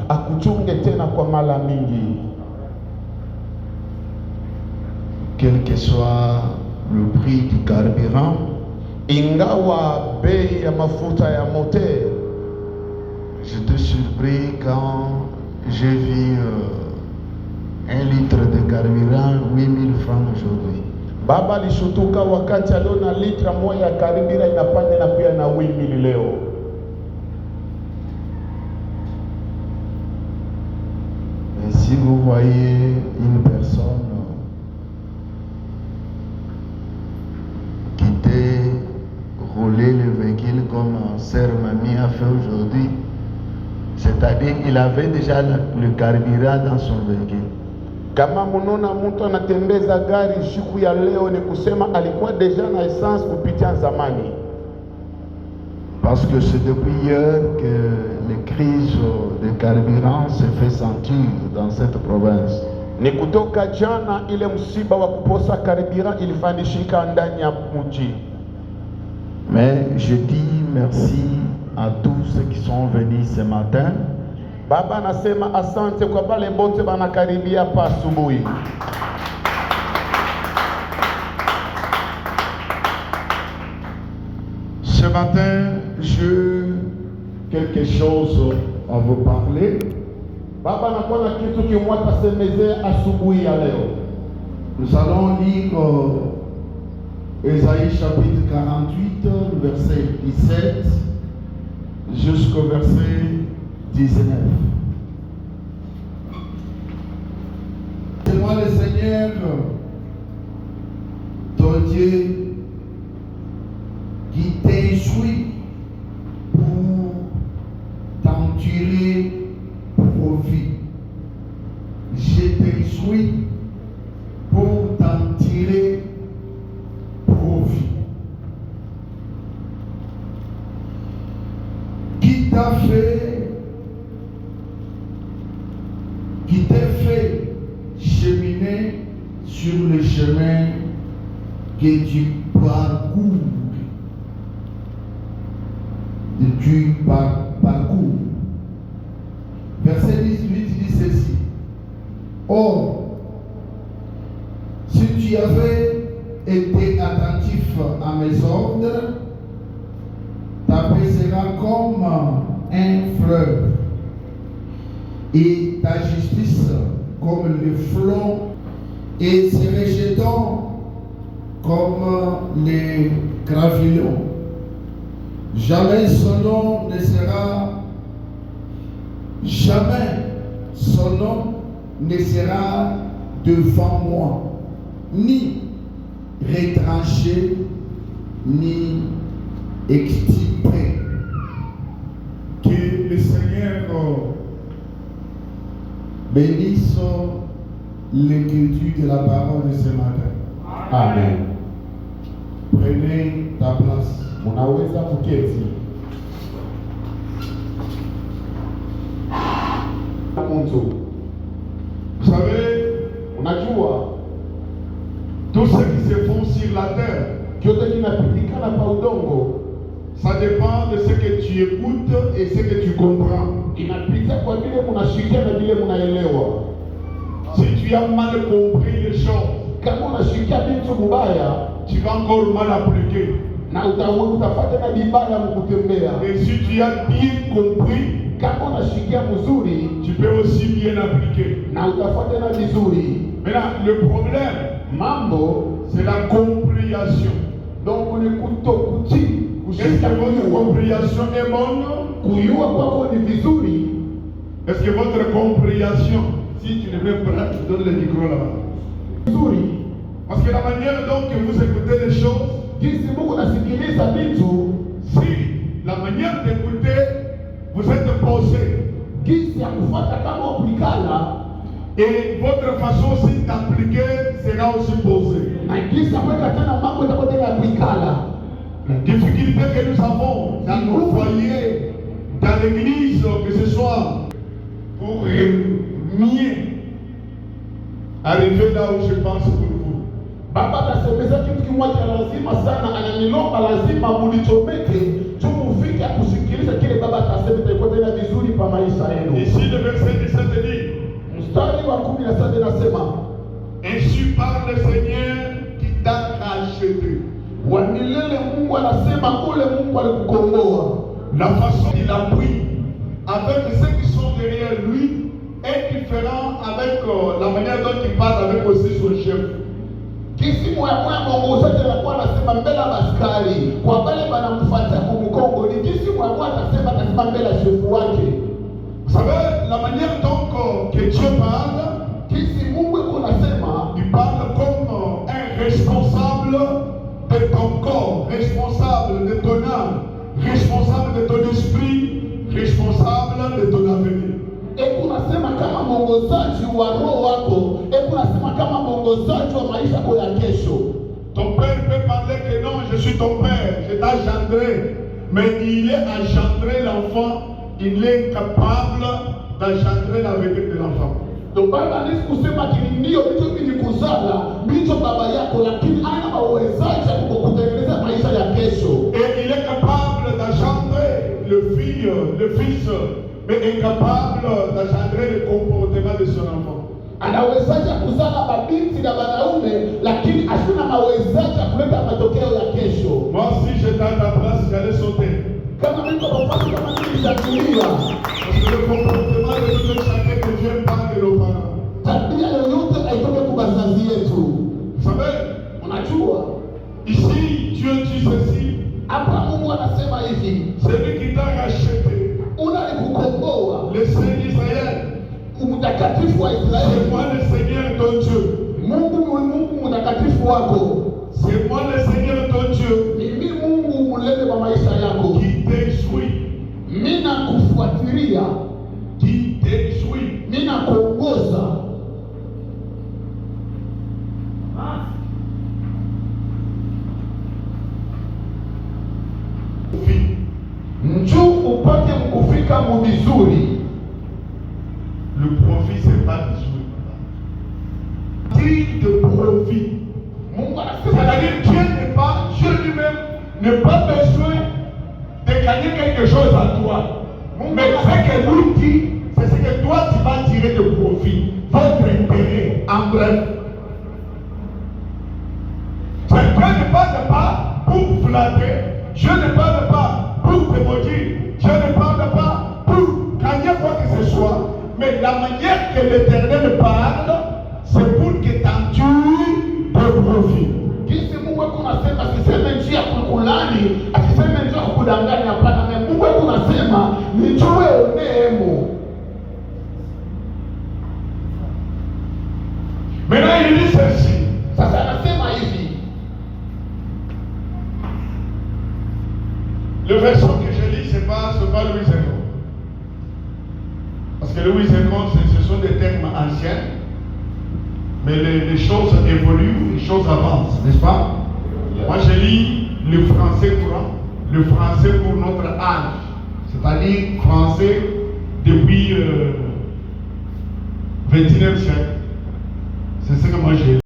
akuchunge tena kwa mara mingi. Quel que soit le prix du carburant, ingawa bei ya mafuta ya moteur, j'étais surpris quand j'ai vu 1 litre de carburant 8000 francs aujourd'hui. Baba alishutuka wakati aliona litra moja ya karibira inapanda na pia na 8000 leo. Et si vous voyez une personne quitter, rouler le véhicule comme Sœur Mamie a fait aujourd'hui, c'est-à-dire qu'il avait déjà le carburant dans son véhicule. Kama munona mtu anatembeza gari siku ya leo, ni kusema alikuwa deja na essence kupitia zamani. Parce que c'est depuis hier que les crises de carburant se fait sentir dans cette province. Ni kutoka jana ile msiba wa kuposa karibira ilifanyika ndani ya mji. Mais je dis merci à tous ceux qui sont venus ce matin. Baba nasema asante kwa wale bote banakaribia pa asubuhi. Ce matin, j'ai quelque chose à vous parler. Baba nakuwa na kitu kimwa tasemezea asubuhi ya leo. Nous allons lire Ésaïe chapitre 48, verset 17 jusqu'au verset 19. C'est moi le Seigneur, ton Dieu, qui t'instruit pour t'en tirer profit. Je t'instruis pour t'en tirer profit. Qui t'a fait, qui t'a fait cheminer sur le chemin que tu parcours. Parcours. Verset 18 dit ceci. Or, si tu avais été attentif à mes ordres, ta paix sera comme un fleuve et ta justice comme le flot et ses rejetons comme les gravillons. Jamais son nom ne sera devant moi, ni retranché, ni extirpé. Que le Seigneur bénisse l'écriture de la parole de ce matin. Amen. Prenez ta place. Munaweza kuketi. Vous savez, unajua tout ce qui se font sur la terre, kyote kinapitikana pa udongo, ça dépend de ce que tu écoutes et ce que tu comprends. inapita kwa vile munashikia na vile munaelewa. Si tu as mal compris les choses, Kama unashikia vitu mubaya, tu vas encore mal appliquer. na utapata na vibaya mkutembea. Et si tu as bien compris, Kama unashikia mzuri, tu peux aussi bien appliquer. na utapata na vizuri. Maintenant, le problème, Mambo c'est la compréhension. donc ni kutokutii. Est-ce que votre compréhension est bonne? Kuyua kwako ni vizuri. Est-ce que votre compréhension, si tu ne veux pas, tu donnes le micro là-bas. Vizuri. Parce que la manière dont que vous écoutez les choses, Jinsi Mungu nasikiliza vitu, si la manière d'écouter, vous êtes posé, jinsi ya kufuata kama uplikana, et votre façon aussi d'appliquer sera aussi posée. na jinsi ya kuweka tena mambo itakuwa tena yaplikana. La difficulté que nous avons dans nos foyers, dans l'église, que ce soit pour mieux arriver là où je pense pour vous. Baba atasemeza kitu kimoja lazima sana, ananilomba lazima mulichomeke tu mufike kusikiliza kile baba atasema, itakuwa tena vizuri pa maisha. maisha yenu. Ici le verset 17 dit, Mstari wa 17 inasema, ainsi parle le Seigneur qui t'a racheté. wa milele Mungu anasema, ule Mungu alikukomboa. La façon qu'il appuie avec ceux qui sont derrière lui est différent avec la manière dont il parle avec aussi son chef. Kisi mwamwa mwongozaji anakuwa anasema mbele ya askari, kwa wale wanamfuatia kumkongo ni kisi mwamwa atasema mbele ya shefu wake. Vous savez, la manière donc que Dieu parle, Kisi Mungu kunasema, il parle comme un responsable de ton corps, responsable de ton âme, responsable de ton esprit, responsable de ton avenir. Kunasema kama mwongozaji wa roho wako, kunasema kama mwongozaji wa maisha yako ya kesho. Ton père peut parler que non, je suis ton père, je t'ai engendré, mais il est engendré l'enfant, il est capable d'engendrer l'avenir de l'enfant. Ndio baba anaweza kusema ndio hicho kilikuzala, ndicho baba yako, lakini ana uwezaji wa kukutengeneza maisha ya kesho. Et il est capable d'engendrer le fils, mais incapable d'engendrer le comportement de son enfant. Anawezaje kuzala mabinti na wanaume, lakini asina mawezaji ya kuleta matokeo ya kesho. Moi si j'étais à ta place, j'allais sauter. Kama niko pamoja kama nilishakilia. Parce que le comportement de tout chacun ne vient pas de nos parents. Tabia yoyote haitoke kwa wazazi yetu. Vous savez, unajua ici Dieu dit ceci. Hapa Mungu anasema hivi, celui qui t'a racheté, unalikukomboa, le Seigneur Israël, mtakatifu wa Israeli. C'est moi le Seigneur ton Dieu. Mungu mtakatifu wako. C'est moi le Seigneur ton Dieu. Mimi Mungu mulele wa maisha yako. Qui t'instruit. Mimi nakufuatilia. Qui t'instruit. Mimi nakuongoza. Njoo upate mkufika mvizuri. Le profit c'est pas vizuri. Dit de profit. C'est-à-dire Dieu lui-même n'est pas besoin de gagner quelque chose à toi. Mais ce que lui dit, c'est ce que toi tu vas tirer de profit. Votre intérêt, en bref. Dieu ne parle pas pour flatter. Dieu ne parle pas pour te maudire. Dieu ne parle pas pour gagner quoi que ce soit. Mais la manière que l'Éternel parle, c'est pour que t'en tues de profit. Kisi Mungu kunasema siseme njia kukulani, asiseme njia kudanganya, hapana. Mungu kunasema nijue neema. Maintenant il dit ceci. Sasa anasema hivi. Le verset que je lis, c'est pas Louis II. Parce que Louis II, ce sont des termes anciens. Mais les choses évoluent, les choses avancent, n'est-ce pas? Moi je lis le français courant, le français pour notre âge. C'est-à-dire français depuis 21e siècle. C'est ce que moi j'ai lu.